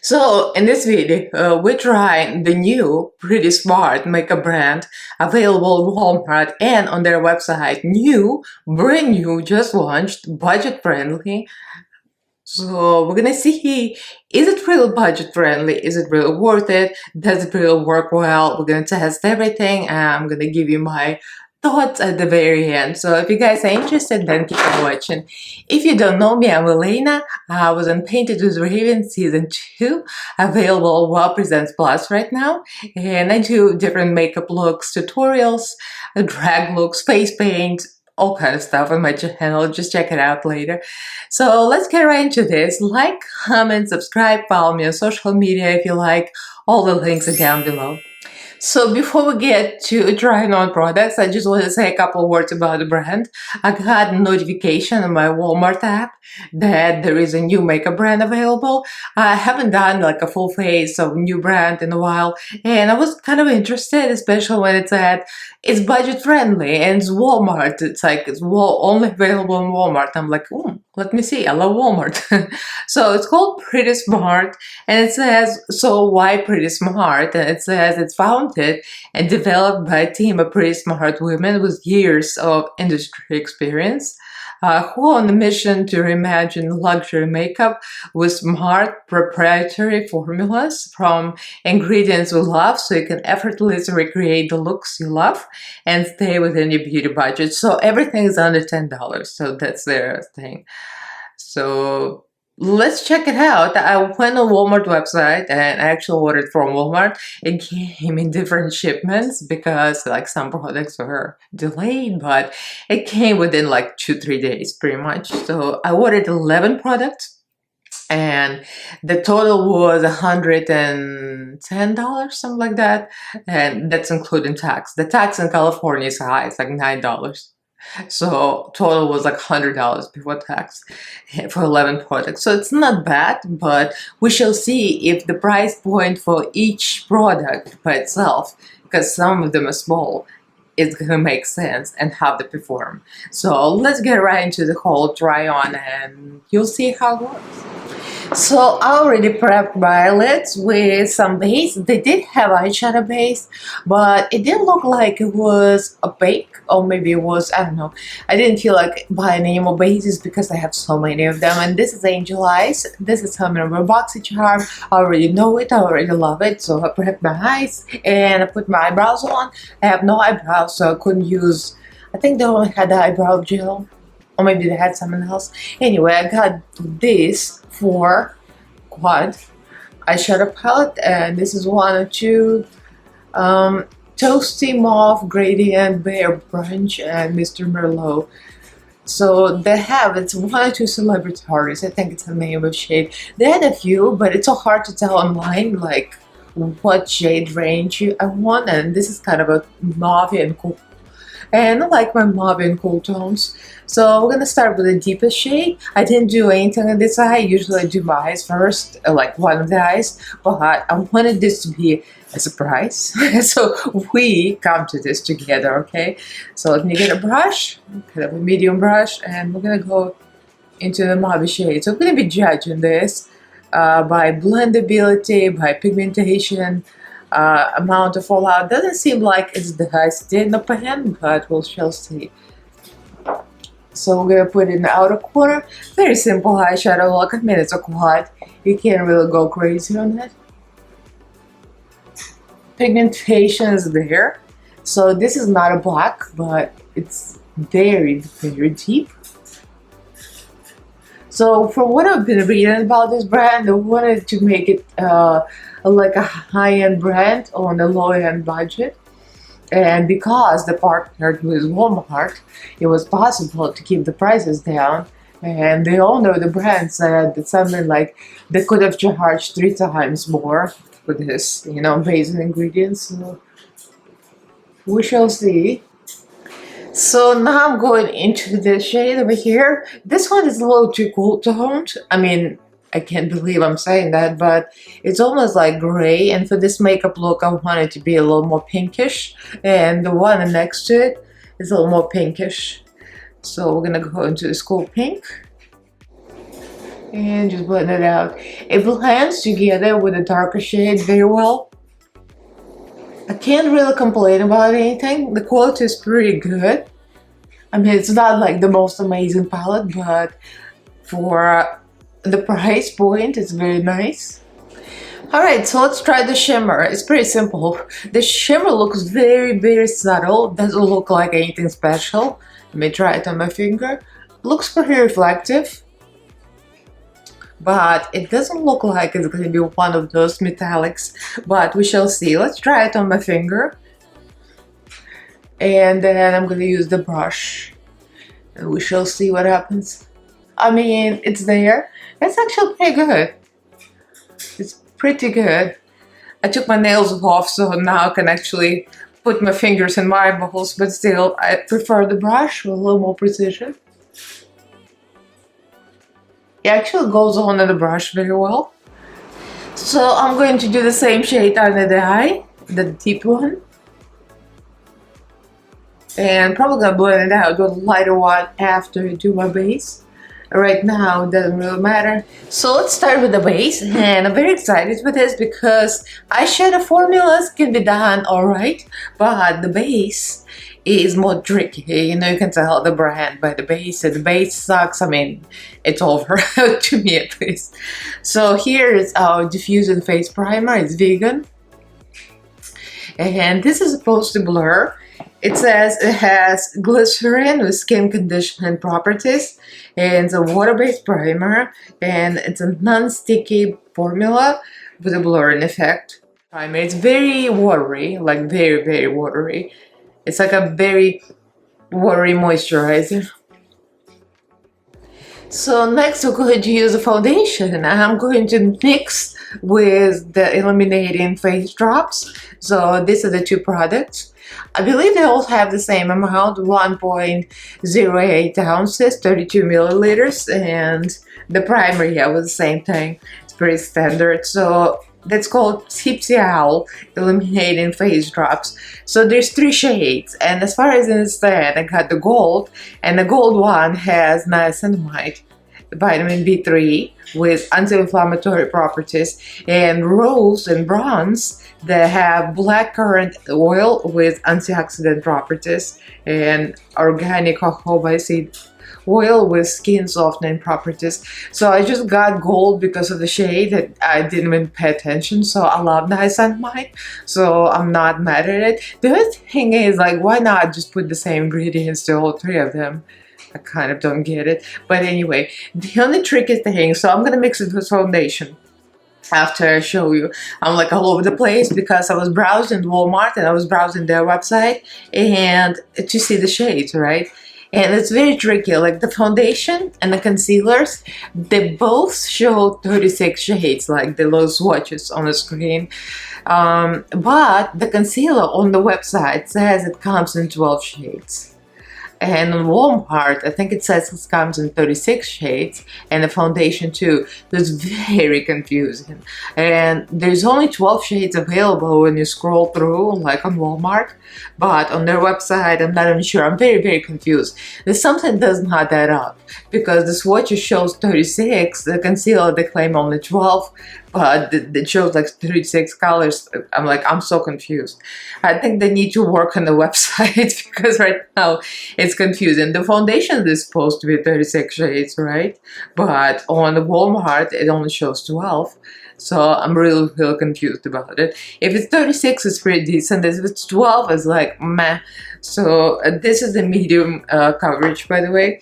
So in this video, we're trying the new Pretty Smart makeup brand available at Walmart and on their website. New, brand new, just launched, budget friendly. So we're gonna see, is it real budget friendly? Is it really worth it? Does it really work well? We're gonna test everything and I'm gonna give you my thoughts at the very end. So if you guys are interested, then keep on watching. If you don't know me, I'm Elaina. I was on Painted with Raven season 2, available on Wow Presents Plus right now. And I do different makeup looks, tutorials, drag looks, face paint, all kind of stuff on my channel. Just check it out later. So let's get right into this. Like, comment, subscribe, follow me on social media if you like. All the links are down below. So before we get to trying on products, I just want to say a couple words about the brand. I got a notification on my Walmart app that there is a new makeup brand available. I haven't done like a full face of new brand in a while, and I was kind of interested, especially when it said it's budget friendly and it's Walmart. It's like it's only available in Walmart. I'm like, let me see. I love Walmart. So it's called Pretty Smart, and it says, so why Pretty Smart? And it says it's founded and developed by a team of pretty smart women with years of industry experience, who are on a mission to reimagine luxury makeup with smart proprietary formulas from ingredients we love, so you can effortlessly recreate the looks you love and stay within your beauty budget. So everything is under $10, so that's their thing. So let's check it out. I went on Walmart website and I actually ordered from Walmart. It came in different shipments because like some products were delayed, but it came within like 2-3 days pretty much. So I ordered 11 products and the total was $110, something like that, and that's including tax. The tax in California is high, it's like $9. So total was like $100 before tax for 11 products. So it's not bad, but we shall see if the price point for each product by itself, because some of them are small, it's gonna make sense and how they perform. So let's get right into the whole try on and you'll see how it works. So I already prepped my lids with some base. They did have eyeshadow base, but it didn't look like it was opaque, or maybe it was, I don't know. I didn't feel like buying any more bases because I have so many of them. And this is Angel Eyes. This is her number BoxyCharm. I already know it. I already love it. So I prepped my eyes and I put my eyebrows on. I have no eyebrows, so I couldn't use, I think they only had the eyebrow gel. Or maybe they had something else. Anyway, I got this for quad eyeshadow palette, and this is 102 Toasty Mauve, Gradient, Bare Brunch, and Mr. Merlot. So they have, it's 102 Celebrity Artists. I think it's the name of shade. They had a few, but it's so hard to tell online like what shade range I want, and this is kind of a mauve and cool. And I like my mauve and cool tones. So we're gonna start with the deepest shade. I didn't do anything on this eye. Usually I do my eyes first, like one of the eyes, but I wanted this to be a surprise. So we come to this together, okay? So let me get a brush, kind of a medium brush, and we're gonna go into the mauve shade. So we're gonna be judging this by blendability, by pigmentation, amount of fallout. Doesn't seem like it's the highest in the pan, but we shall see. So we're gonna put it in the outer corner. Very simple eyeshadow look. I mean, it's a quad. You can't really go crazy on it. Pigmentation is there. So this is not a black, but it's very, very deep. So from what I've been reading about this brand, I wanted to make it like a high-end brand on a low-end budget. And because they partnered with Walmart, it was possible to keep the prices down. And the owner of the brand said that something like they could have charged 3 times more for this, you know, basic ingredients. So we shall see. So now I'm going into the shade over here. This one is a little too cool toned. I mean, I can't believe I'm saying that, but it's almost like gray, and for this makeup look I want it to be a little more pinkish, and the one next to it is a little more pinkish. So we're gonna go into this cool pink. And just blend it out. It blends together with a darker shade very well. I can't really complain about anything. The quality is pretty good. I mean, it's not like the most amazing palette, but for the price point, it's very nice. Alright, so let's try the shimmer. It's pretty simple. The shimmer looks very subtle. Doesn't look like anything special. Let me try it on my finger. Looks pretty reflective, but it doesn't look like it's going to be one of those metallics, but we shall see. Let's try it on my finger. And then I'm going to use the brush. And we shall see what happens. I mean, it's there. It's actually pretty good. It's pretty good. I took my nails off, so now I can actually put my fingers in my eyeballs, but still, I prefer the brush with a little more precision. It actually goes on in the brush very well. So I'm going to do the same shade under the eye, the deep one. And probably gonna blend it out with a lighter one after I do my base. Right now, it doesn't really matter. So let's start with the base, and I'm very excited with this because eyeshadow formulas can be done alright, but the base is more tricky. You know, you can tell the brand by the base. If the base sucks, I mean, it's over, to me at least. So here is our diffusing face primer. It's vegan. And this is supposed to blur. It says it has glycerin with skin conditioning properties, and it's a water-based primer, and it's a non-sticky formula with a blurring effect. Primer. It's very watery, like very watery. It's like a very watery moisturizer. So next we're going to use a foundation, and I'm going to mix with the illuminating face drops. So these are the two products. I believe they all have the same amount, 1.08 ounces, 32 milliliters, and the primer, yeah, was the same thing. It's pretty standard. So that's called Tipsy Owl Illuminating Face Drops. So there's 3 shades, and as far as I understand, I got the gold, and the gold one has niacinamide, vitamin B3 with anti-inflammatory properties, and rose and bronze that have blackcurrant oil with antioxidant properties, and organic jojoba seed oil with skin softening properties. So I just got gold because of the shade that I didn't even pay attention. So I love niacinamide, so I'm not mad at it. The other thing is, like, why not just put the same ingredients to all 3 of them? I kind of don't get it. But anyway, the only tricky thing, so I'm gonna mix it with foundation. After I show you, I'm like all over the place because I was browsing Walmart and I was browsing their website and to see the shades, right? And it's very tricky. Like the foundation and the concealers, they both show 36 shades, like the little swatches on the screen. But the concealer on the website says it comes in 12 shades. And on Walmart, I think it says it comes in 36 shades, and the foundation too. It's very confusing. And there's only 12 shades available when you scroll through, like on Walmart. But on their website, I'm not even sure. I'm very confused. There's something that does not add up, because the swatch shows 36, the concealer they claim only 12, but it shows like 36 colors. I'm like, I'm so confused. I think they need to work on the website because right now it's confusing. The foundation is supposed to be 36 shades, right? But on the Walmart, it only shows 12. So I'm really confused about it. If it's 36, it's pretty decent. If it's 12, it's like meh. So this is the medium coverage, by the way.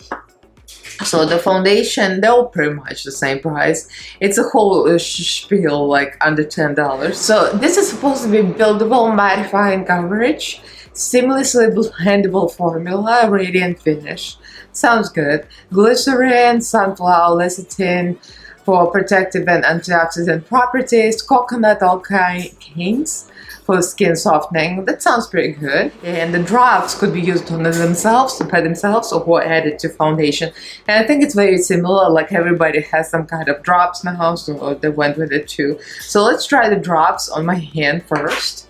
So the foundation, they're all pretty much the same price. It's a whole spiel, like under $10. So this is supposed to be buildable mattifying coverage, seamlessly blendable formula, radiant finish. Sounds good. Glycerin, sunflower lecithin for protective and antioxidant properties, coconut alkanes for skin softening. That sounds pretty good. And the drops could be used on themselves, by themselves, or added to foundation. And I think it's very similar, like everybody has some kind of drops now, so they went with it too. So let's try the drops on my hand first.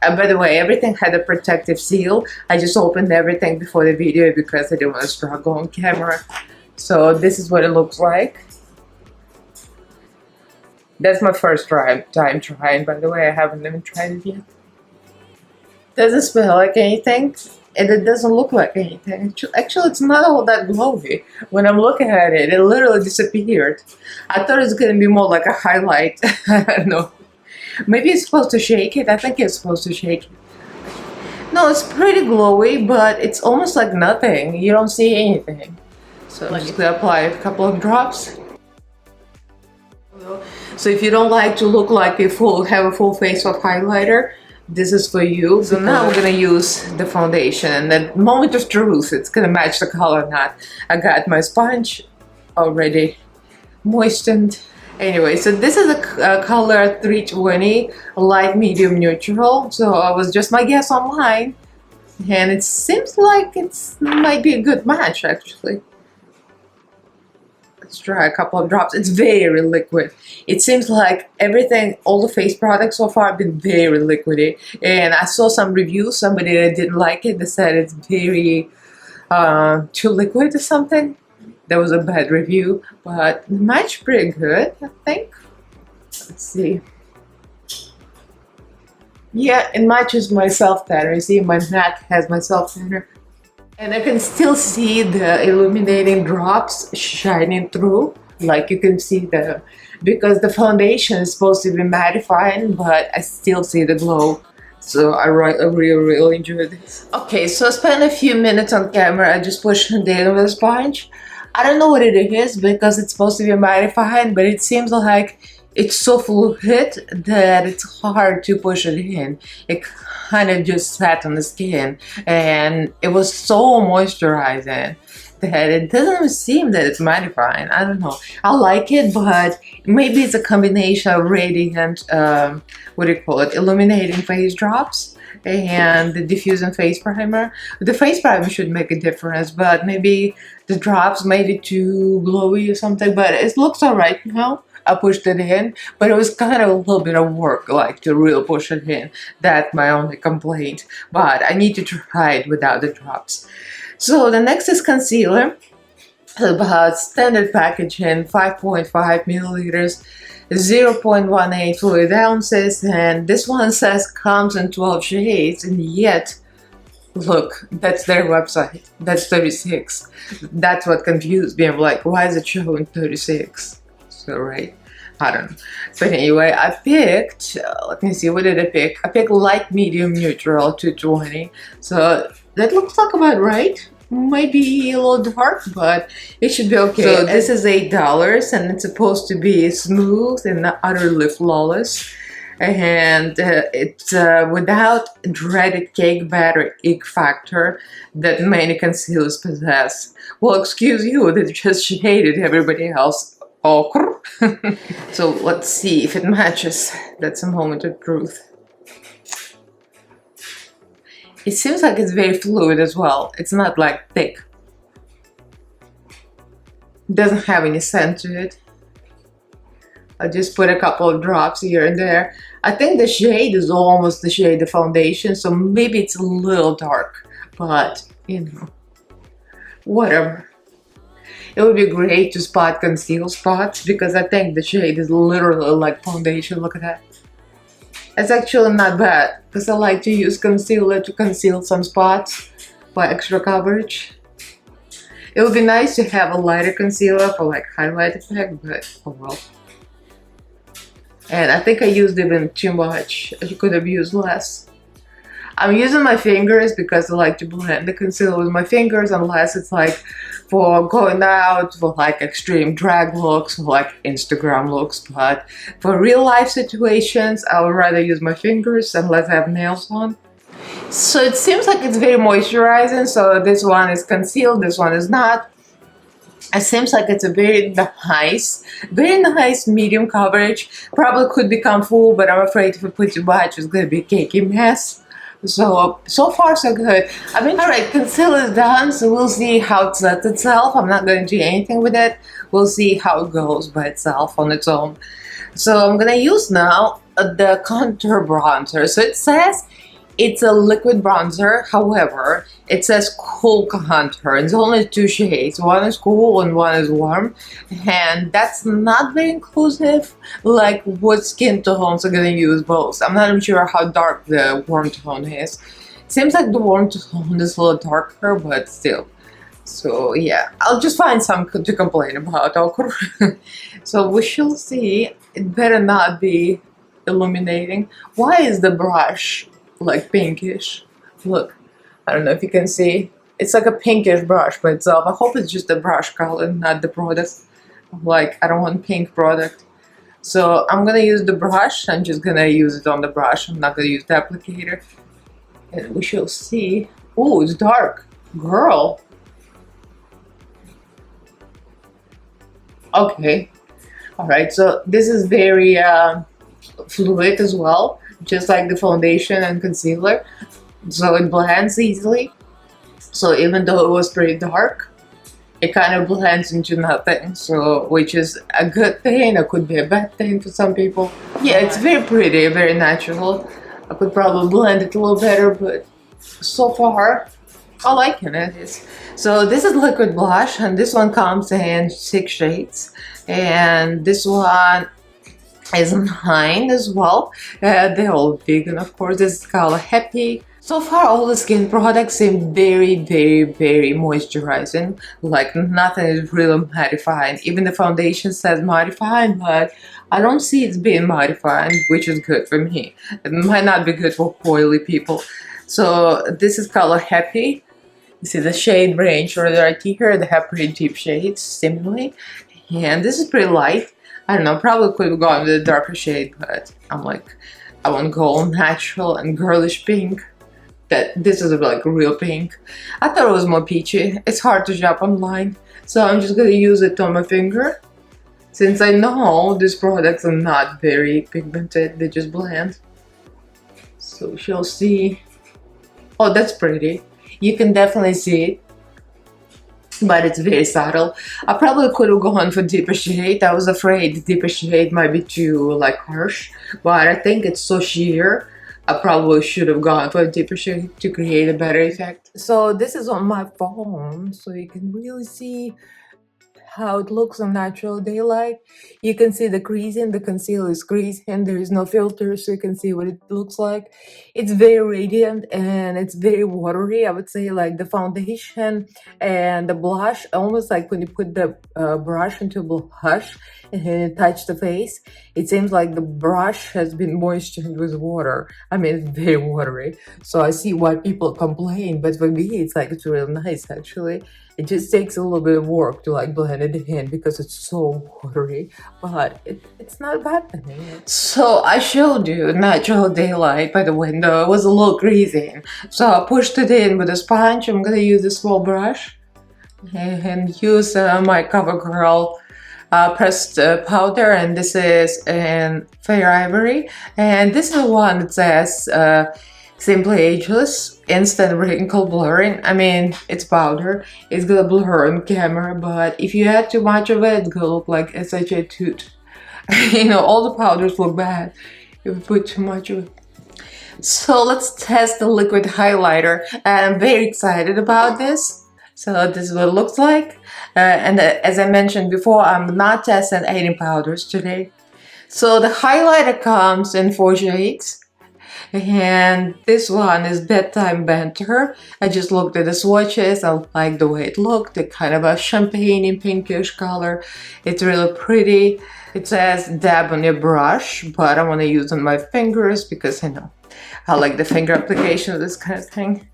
And by the way, everything had a protective seal. I just opened everything before the video because I didn't want to struggle on camera. So this is what it looks like. That's my first time trying, by the way. I haven't even tried it yet. Doesn't smell like anything, and it doesn't look like anything. Actually, it's not all that glowy. When I'm looking at it, it literally disappeared. I thought it's gonna be more like a highlight. I don't know. Maybe it's supposed to shake it. I think it's supposed to shake it. No, it's pretty glowy, but it's almost like nothing. You don't see anything. So I'm just gonna apply a couple of drops. So if you don't like to look like have a full face of highlighter, this is for you. So now we're gonna use the foundation, and the moment of truth, it's gonna match the color or not. I got my sponge already moistened. Anyway, so this is a color 320, light, medium, neutral. So it was just my guess online, and it seems like it might be a good match actually. Let's try a couple of drops. It's very liquid. It seems like everything, all the face products so far have been very liquidy. And I saw some reviews, somebody that didn't like it, they said it's very too liquid or something. That was a bad review, but it matched pretty good, I think. Let's see. Yeah, it matches my self-tanner. You see, my neck has my self-tanner. And I can still see the illuminating drops shining through. Like you can see because the foundation is supposed to be mattifying, but I still see the glow. So I really enjoyed this. Okay, so I spent a few minutes on camera. I just pushed it in with a sponge. I don't know what it is because it's supposed to be mattifying, but it seems like it's so fluid that it's hard to push it in. It kind of just sat on the skin, and it was so moisturizing that it doesn't seem that it's mattifying. I don't know. I like it, but maybe it's a combination of radiant, illuminating face drops and the diffusing face primer. The face primer should make a difference, but maybe the drops made it too glowy or something, but it looks alright now. I pushed it in, but it was kind of a little bit of work, like to really push it in. That's my only complaint, but I need to try it without the drops. So the next is concealer, about standard packaging, 5.5 milliliters, 0.18 fluid ounces, and this one says comes in 12 shades, and yet, look, that's their website, that's 36. That's what confused me. I'm like, why is it showing 36? So, right, I don't know. But anyway, I picked, let me see, what did I pick? I picked light, medium, neutral, 220. So that looks like about right. Might be a little dark, but it should be okay. So this is $8, and it's supposed to be smooth and utterly flawless. And it's without dreaded cake batter ick factor that many concealers possess. Well, excuse you, they just shaded everybody else. So let's see if it matches. That's a moment of truth. It seems like it's very fluid as well. It's not like thick. It doesn't have any scent to it. I just put a couple of drops here and there. I think the shade is almost the shade of foundation, so maybe it's a little dark, but you know, whatever. It would be great to spot conceal spots because I think the shade is literally like foundation. Look at that. It's actually not bad because I like to use concealer to conceal some spots for extra coverage. It would be nice to have a lighter concealer for like highlight effect, but oh well. And I think I used even too much. I could have used less. I'm using my fingers because I like to blend the concealer with my fingers, unless it's like for going out, for like extreme drag looks, for like Instagram looks. But for real life situations, I would rather use my fingers unless I have nails on. So it seems like it's very moisturizing. So this one is concealed, this one is not. It seems like it's a very nice medium coverage. Probably could become full, but I'm afraid if I put too much, it's gonna be a cakey mess. So far so good. I mean, alright, concealer is done, so we'll see how it sets itself. I'm not going to do anything with it. We'll see how it goes by itself on its own. So I'm gonna use now the contour bronzer. So it says It's a liquid bronzer, however, it says cool contour. It's only two shades. One is cool and one is warm. And that's not very inclusive. Like, what skin tones are gonna use both? I'm not even sure how dark the warm tone is. Seems like the warm tone is a little darker, but still. So yeah, I'll just find some to complain about. So we shall see. It better not be illuminating. Why is the brush like pinkish? Look, I don't know if you can see. It's like a pinkish brush by itself. I hope it's just the brush color, not the product. Like, I don't want pink product. So I'm gonna use the brush. I'm just gonna use it on the brush. I'm not gonna use the applicator. And we shall see. Oh, it's dark. Girl. Okay. Alright, so this is very fluid as well, just like the foundation and concealer. So it blends easily. So even though it was pretty dark, it kind of blends into nothing. So, which is a good thing, it could be a bad thing for some people. Yeah, it's very pretty, very natural. I could probably blend it a little better, but so far, I like it. So this is liquid blush, and this one comes in 6 shades, and this one is 9 as well. They're all vegan, of course. This is color Happy. So far, all the skin products seem very, very, very moisturizing. Like, nothing is really mattifying. Even the foundation says mattifying, but I don't see it being mattifying, which is good for me. It might not be good for oily people. So this is color Happy. You see the shade range right here. They have pretty deep shades, seemingly. And this is pretty light. I don't know, probably could have gone with a darker shade, but I'm like, I want to go all natural and girlish pink. That this is like real pink. I thought it was more peachy. It's hard to shop online, so I'm just gonna use it on my finger. Since I know these products are not very pigmented, they just blend. So we shall see. Oh, that's pretty. You can definitely see it, but it's very subtle. I probably could have gone for deeper shade. I was afraid the deeper shade might be too like harsh, but I think it's so sheer. I probably should have gone for a deeper shade to create a better effect. So this is on my phone, so you can really see how it looks on natural daylight. You can see the creasing, the concealer is creasing, there is no filter, so you can see what it looks like. It's very radiant and it's very watery. I would say like the foundation and the blush, almost like when you put the brush into blush and touch the face, it seems like the brush has been moisturized with water. I mean, it's very watery. So I see why people complain, but for me, it's like, it's really nice actually. It just takes a little bit of work to like blend it in because it's so watery, but it's not a bad thing. So I showed you natural daylight by the window. It was a little greasy. So I pushed it in with a sponge. I'm gonna use a small brush and use my CoverGirl pressed powder, and this is in Fair Ivory. And this is the one that says Simply Ageless, instant wrinkle blurring. I mean, it's powder. It's gonna blur on camera, but if you add too much of it, it's gonna look like SHA toot. You know, all the powders look bad if you put too much of it. So let's test the liquid highlighter. I'm very excited about this. So this is what it looks like. And as I mentioned before, I'm not testing any powders today. So the highlighter comes in 4 shades. And this one is Bedtime Banter. I just looked at the swatches. I like the way it looked. It's kind of a champagne pinkish color. It's really pretty. It says dab on your brush, but I want to use on my fingers because I know I like the finger application of this kind of thing.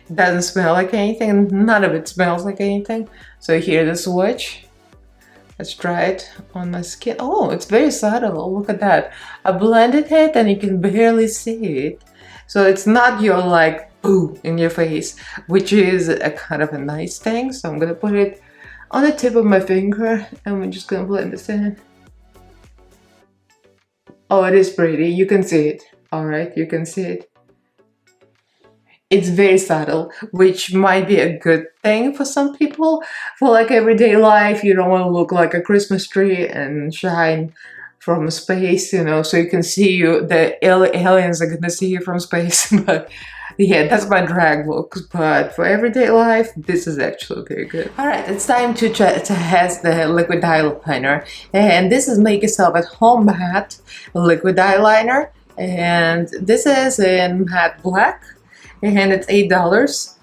It doesn't smell like anything. None of it smells like anything. So here the swatch. Let's try it on my skin. Oh, it's very subtle. Look at that. I blended it and you can barely see it. So it's not your like boo in your face, which is a kind of a nice thing. So I'm gonna put it on the tip of my finger and we're just gonna blend this in. Oh, it is pretty. You can see it. All right, you can see it. It's very subtle, which might be a good thing for some people. For like everyday life, you don't want to look like a Christmas tree and shine from space, you know, so you can see you. The aliens are gonna see you from space. But yeah, that's my drag look. But for everyday life, this is actually very good. All right, it's time to test the liquid eyeliner, and this is Make Yourself at Home matte liquid eyeliner, and this is in matte black, and it's $8.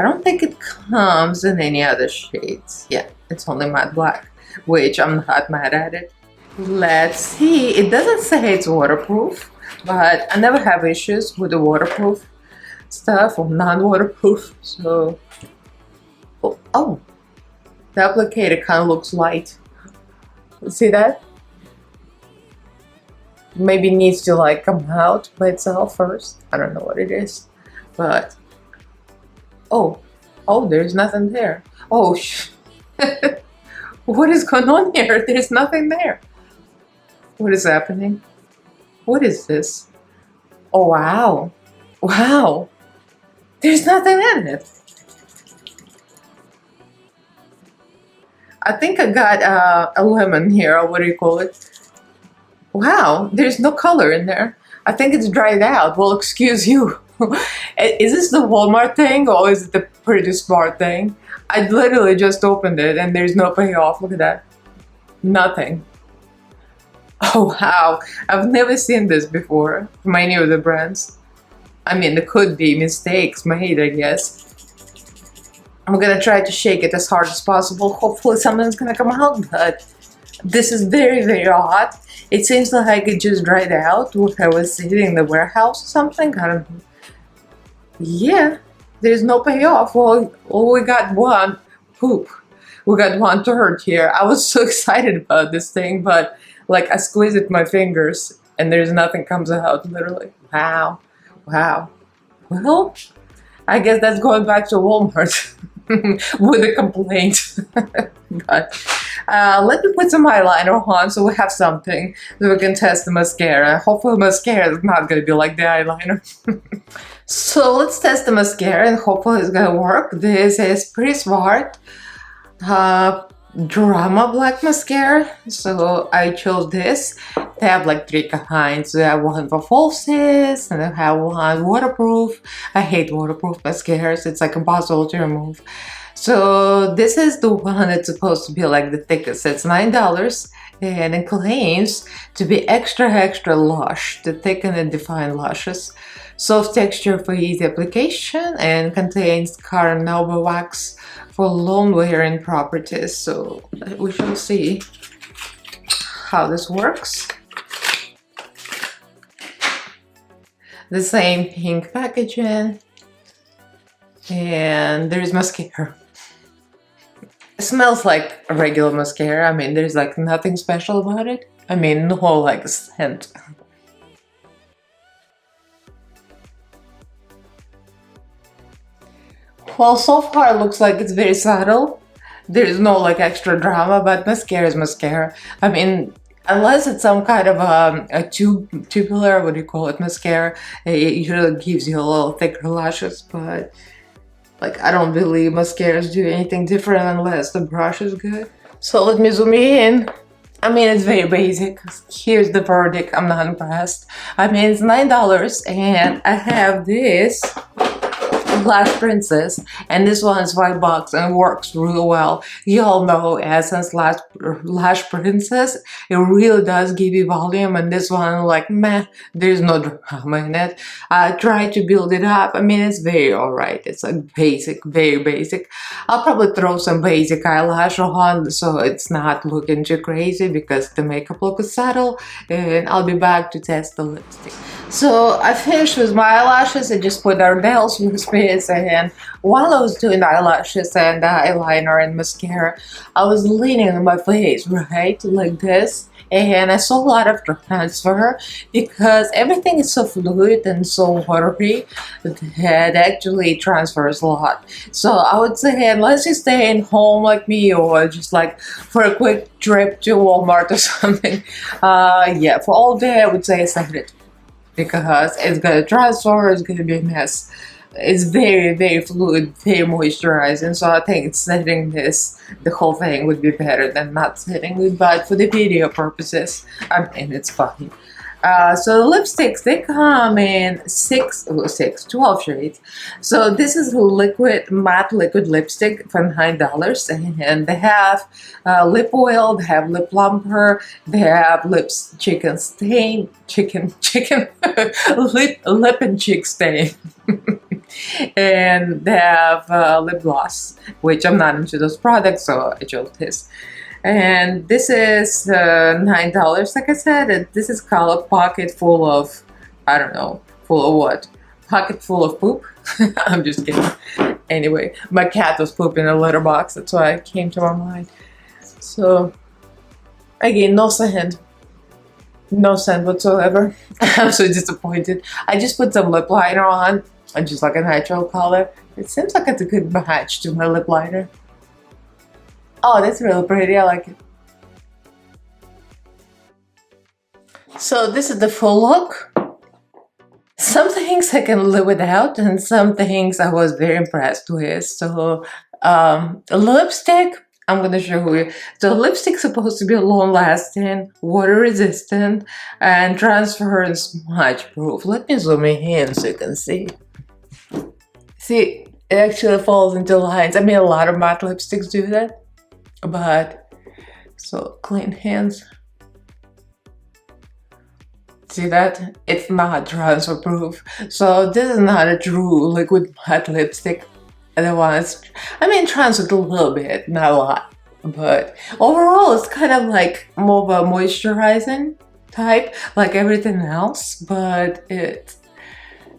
I don't think it comes in any other shades. Yeah, it's only matte black, which I'm not mad at it. Let's see. It doesn't say it's waterproof, but I never have issues with the waterproof stuff or non-waterproof. So, oh, the applicator kind of looks light. See that? Maybe it needs to like come out by itself first. I don't know what it is, but oh, there's nothing there. Oh, what is going on here? There's nothing there. What is happening? What is this? Oh, wow. Wow. There's nothing in it. I think I got a lemon here, or what do you call it? Wow, there's no color in there. I think it's dried out. Well, excuse you. Is this the Walmart thing, or is it the Pretty Smart thing? I literally just opened it and there's no payoff. Look at that. Nothing. Oh wow, I've never seen this before from any of the brands. I mean, there could be mistakes made, I guess. I'm gonna try to shake it as hard as possible. Hopefully something's gonna come out, but this is very, very odd. It seems like it just dried out when I was sitting in the warehouse or something. I don't know. Yeah, there's no payoff. Well, we got one poop. We got 1/3 here. I was so excited about this thing, but like I squeezed it with my fingers and there's nothing comes out, literally. Wow. Wow. Well, I guess that's going back to Walmart with a complaint. But let me put some eyeliner on so we have something so we can test the mascara. Hopefully mascara is not going to be like the eyeliner. So let's test the mascara and hopefully it's going to work. This is Pretty Smart Drama Black Mascara. So I chose this. They have like 3 kinds. I have one for falsies and I have one waterproof. I hate waterproof mascaras. It's like impossible to remove. So this is the one that's supposed to be like the thickest. It's $9 and it claims to be extra lush to thicken and define lashes. Soft texture for easy application and contains carnauba wax for long wearing properties. So we shall see how this works. The same pink packaging, and there's mascara. It smells like a regular mascara. I mean, there's like nothing special about it. I mean, no like scent. Well, so far it looks like it's very subtle. There's no like extra drama, but mascara is mascara. I mean, unless it's some kind of a tubular, what do you call it, mascara, it usually gives you a little thicker lashes, but like I don't believe mascaras do anything different unless the brush is good. So let me zoom in. I mean, it's very basic. Here's the verdict. I'm not impressed. I mean, it's $9 and I have this Lash Princess, and this one is $5 and works really well. You all know Essence Lash Princess. It really does give you volume, and this one, like, meh, there's no drama in it. I tried to build it up. I mean, it's very alright. It's like basic, very basic. I'll probably throw some basic eyelash on so it's not looking too crazy because the makeup look is subtle, and I'll be back to test the lipstick. So I finished with my eyelashes. I just put our nails with space, and while I was doing eyelashes and eyeliner and mascara, I was leaning on my face, right, like this, and I saw a lot of transfer because everything is so fluid and so watery that actually transfers a lot. So I would say unless you stay in home like me or just like for a quick trip to Walmart or something, yeah, for all day I would say save it, because it's gonna transfer, it's gonna be a mess. it's very, very fluid, very moisturizing. So I think setting this, the whole thing would be better than not setting it. But for the video purposes, I mean, it's fine. So the lipsticks, they come in 12 shades. So this is a liquid, matte liquid lipstick for $9. And they have lip oil, they have lip plumper, they have lips chicken stain, lip and cheek stain. And they have lip gloss, which I'm not into those products, so I chose this. And this is $9, like I said. And this is called a pocket full of, I don't know, full of what? Pocket full of poop? I'm just kidding. Anyway, my cat was pooping in a litter box. That's why it came to my mind. So, again, no scent. No scent whatsoever. I'm so disappointed. I just put some lip liner on, just like a natural color. It seems like it's a good match to my lip liner. Oh, that's really pretty. I like it. So this is the full look. Some things I can live without, and some things I was very impressed with. So, lipstick, I'm gonna show you. So lipstick's supposed to be long-lasting, water-resistant, and transference smudge-proof. Let me zoom in so you can see. See, it actually falls into lines. I mean, a lot of matte lipsticks do that. But, so clean hands. See that? It's not transfer proof. So this is not a true liquid matte lipstick. The ones, I mean, transferred a little bit, not a lot. But overall, it's kind of like more of a moisturizing type, like everything else. But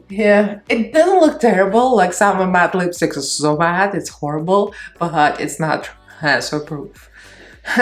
yeah, it doesn't look terrible. Like some of matte lipsticks are so bad, it's horrible. But it's not transfer proof.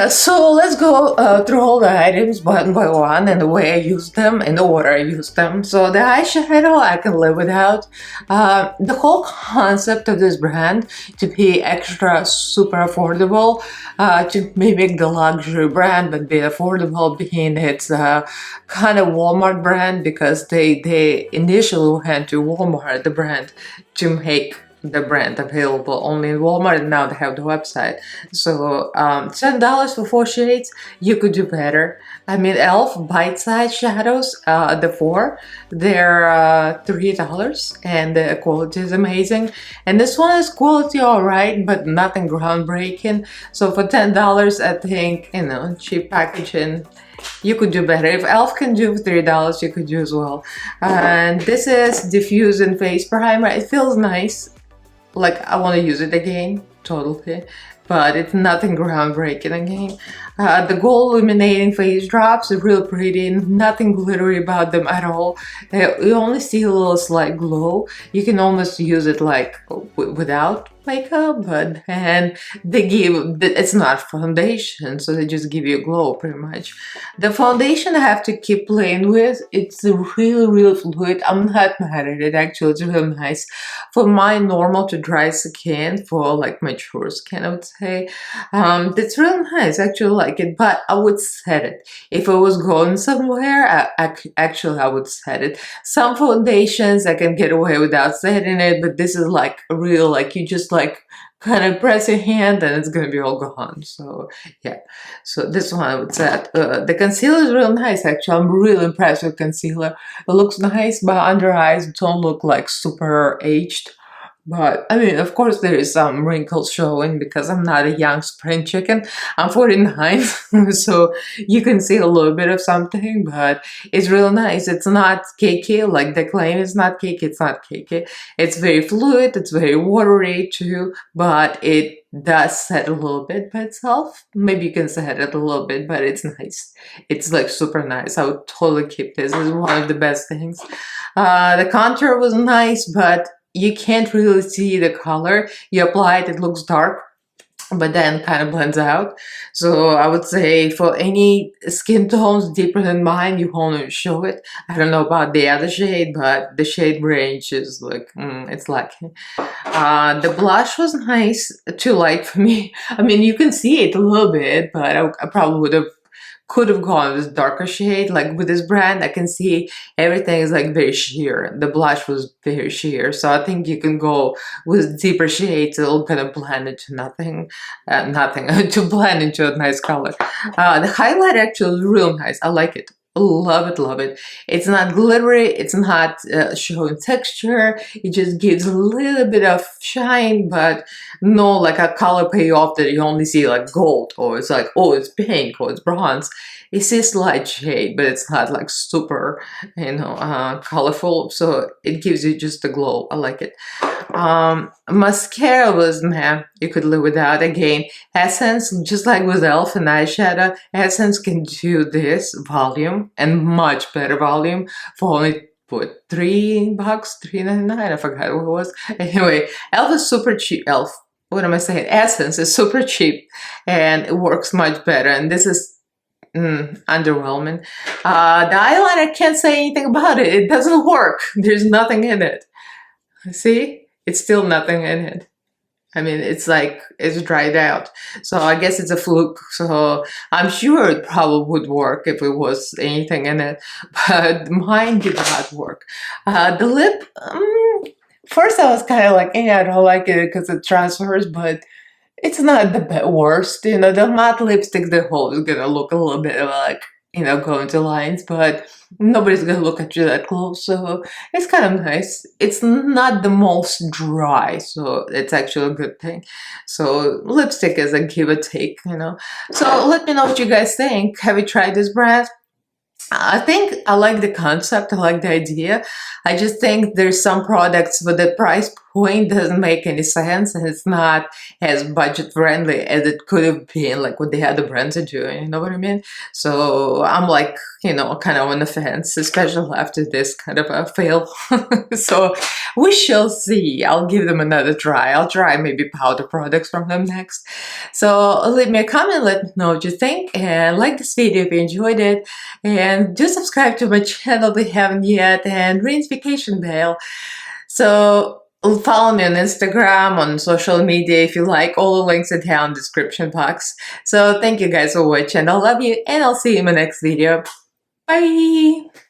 So let's go through all the items one by one and the way I use them and the order I use them. So the eyeshadow I can live without. The whole concept of this brand to be extra super affordable, to mimic the luxury brand but be affordable, being it's a kind of Walmart brand, because they initially went to Walmart, the brand, to make the brand available only in Walmart, and now they have the website. So $10 for 4 shades, you could do better. I mean, e.l.f. bite-sized shadows, the 4, they're $3, and the quality is amazing. And this one is quality alright, but nothing groundbreaking. So for $10, I think, you know, cheap packaging, you could do better. If e.l.f. can do $3, you could do as well. And this is diffusing face primer. It feels nice. Like, I want to use it again, totally, but it's nothing groundbreaking again. The gold illuminating face drops are real pretty, nothing glittery about them at all. You only see a little slight glow. You can almost use it like without makeup, but and they give, it's not foundation, so they just give you a glow pretty much. The foundation I have to keep playing with. It's really fluid. I'm not mad at it, actually. It's really nice for my normal to dry skin, for like mature skin, I would say. It's really nice, actually like it, but I would set it if I was going somewhere. Actually, I would set it. Some foundations I can get away without setting it, but this is like real, like you just like kind of press your hand and it's gonna be all gone. So yeah, so this one I would set. The concealer is real nice, actually. I'm really impressed with concealer. It looks nice, but under eyes don't look like super aged. But I mean, of course, there is some wrinkles showing because I'm not a young spring chicken. I'm 49, so you can see a little bit of something, but it's real nice. It's not cakey, like the claim is not cakey. It's not cakey. It's very fluid. It's very watery too, but it does set a little bit by itself. Maybe you can set it a little bit, but it's nice. It's like super nice. I would totally keep this. This is one of the best things. The contour was nice, but you can't really see the color. You apply it, it looks dark, but then kind of blends out. So I would say for any skin tones deeper than mine, you want to show it. I don't know about the other shade, but the shade range is like, it's lacking. The blush was nice, too light for me. I mean, you can see it a little bit, but I probably would have could have gone with darker shade. Like with this brand, I can see everything is like very sheer. The blush was very sheer, so I think you can go with deeper shades. It'll kind of blend into nothing to blend into a nice color. The highlight actually is real nice. I like it. Love it, love it. It's not glittery, it's not showing texture, it just gives a little bit of shine, but no like a color payoff that you only see like gold, or it's like, oh, it's pink or it's bronze. It's a slight shade, but it's not like super, colorful, so it gives you just a glow. I like it. Mascara was, man, you could live without. Again, Essence, just like with Elf and eyeshadow, Essence can do this volume and much better volume for only, what, $3, $3.99, I forgot what it was. Anyway, Elf is super cheap. Elf, what am I saying? Essence is super cheap and it works much better, and this is underwhelming. The eyeliner, I can't say anything about it. It doesn't work. There's nothing in it. See? It's still nothing in it. I mean, it's like, it's dried out. So I guess it's a fluke. So I'm sure it probably would work if it was anything in it. But mine did not work. The lip, first I was kind of like, I don't like it because it transfers, but it's not the worst. The matte lipstick, the whole is gonna look a little bit like, go into lines, but nobody's gonna look at you that close, so it's kind of nice. It's not the most dry, so it's actually a good thing. So lipstick is a give or take, So let me know what you guys think. Have you tried this brand? I think I like the concept, I like the idea. I just think there's some products where the price point doesn't make any sense and it's not as budget friendly as it could have been, like what the other brands are doing, you know what I mean? So I'm like, kind of on the fence, especially after this kind of a fail. So we shall see. I'll give them another try. I'll try maybe powder products from them next. So leave me a comment, let me know what you think, and like this video if you enjoyed it, and do subscribe to my channel if you haven't yet, and ring the notification bell. So follow me on Instagram, on social media if you like. All the links are down in the description box. So thank you guys for watching. I love you, and I'll see you in my next video. Bye!